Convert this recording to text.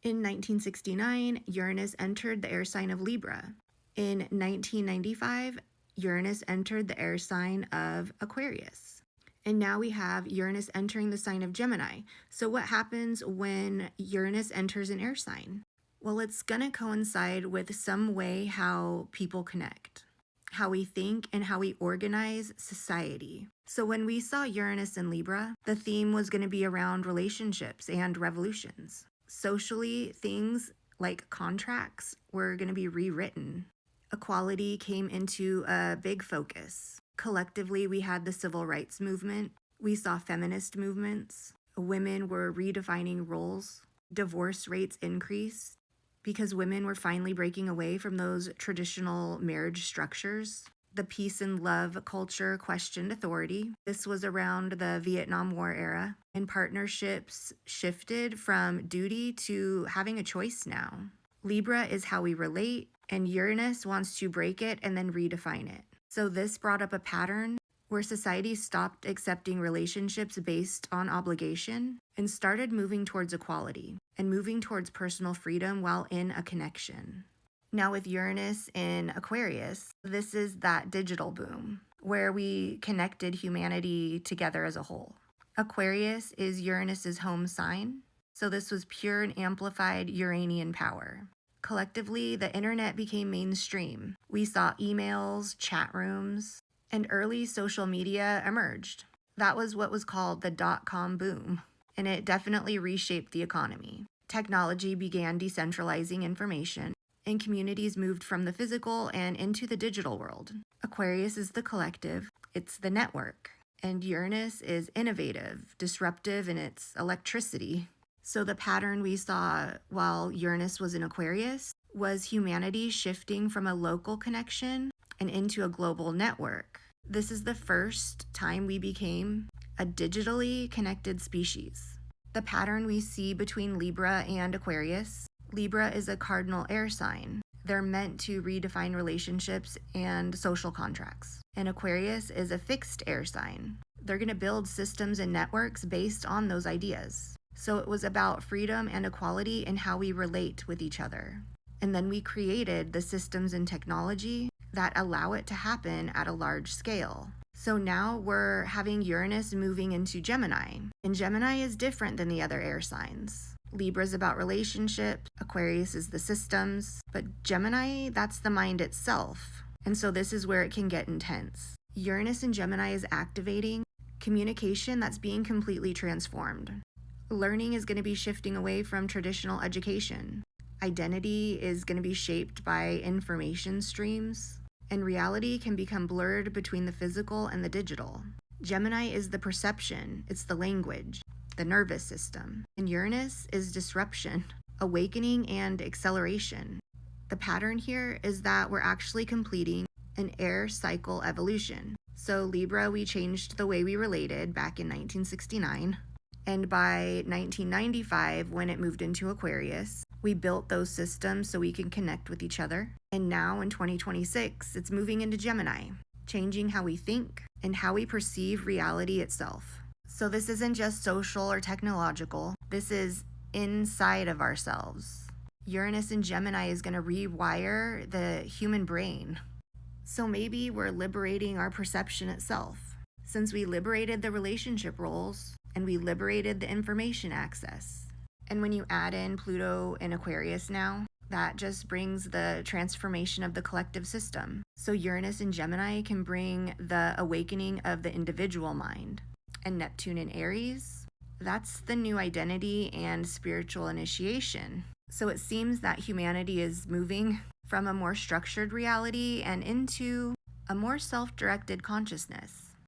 In 1969, Uranus entered the air sign of Libra. In 1995, Uranus entered the air sign of Aquarius. And now we have Uranus entering the sign of Gemini. So what happens when Uranus enters an air sign? Well, it's going to coincide with some way how people connect, how we think, and how we organize society. So when we saw Uranus in Libra, the theme was going to be around relationships and revolutions. Socially, things like contracts were going to be rewritten. Equality came into a big focus. Collectively, we had the civil rights movement. We saw feminist movements. Women were redefining roles. Divorce rates increased because women were finally breaking away from those traditional marriage structures. The peace and love culture questioned authority. This was around the Vietnam War era, and partnerships shifted from duty to having a choice now. Libra is how we relate, and Uranus wants to break it and then redefine it. So this brought up a pattern where society stopped accepting relationships based on obligation and started moving towards equality and moving towards personal freedom while in a connection. Now with Uranus in Aquarius, this is that digital boom where we connected humanity together as a whole. Aquarius is Uranus's home sign, so this was pure and amplified Uranian power. Collectively, the internet became mainstream. We saw emails, chat rooms, and early social media emerged. That was what was called the dot-com boom, and it definitely reshaped the economy. Technology began decentralizing information, and communities moved from the physical and into the digital world. Aquarius is the collective, it's the network, and Uranus is innovative, disruptive in its electricity. So the pattern we saw while Uranus was in Aquarius was humanity shifting from a local connection and into a global network. This is the first time we became a digitally connected species. The pattern we see between Libra and Aquarius: Libra is a cardinal air sign. They're meant to redefine relationships and social contracts. And Aquarius is a fixed air sign. They're going to build systems and networks based on those ideas. So it was about freedom and equality and how we relate with each other. And then we created the systems and technology that allow it to happen at a large scale. So now we're having Uranus moving into Gemini. And Gemini is different than the other air signs. Libra is about relationships, Aquarius is the systems, but Gemini, that's the mind itself. And so this is where it can get intense. Uranus in Gemini is activating communication that's being completely transformed. Learning is going to be shifting away from traditional education. Identity is going to be shaped by information streams, and reality can become blurred between the physical and the digital. Gemini is the perception, it's the language, the nervous system. And Uranus is disruption, awakening, and acceleration. The pattern here is that we're actually completing an air cycle evolution. So Libra, we changed the way we related back in 1969. And by 1995, when it moved into Aquarius, we built those systems so we can connect with each other. And now in 2026, it's moving into Gemini, changing how we think and how we perceive reality itself. So this isn't just social or technological. This is inside of ourselves. Uranus in Gemini is going to rewire the human brain. So maybe we're liberating our perception itself. Since we liberated the relationship roles, and we liberated the information access. And when you add in Pluto in Aquarius now, that just brings the transformation of the collective system. So Uranus in Gemini can bring the awakening of the individual mind. And Neptune in Aries, that's the new identity and spiritual initiation. So it seems that humanity is moving from a more structured reality and into a more self-directed consciousness.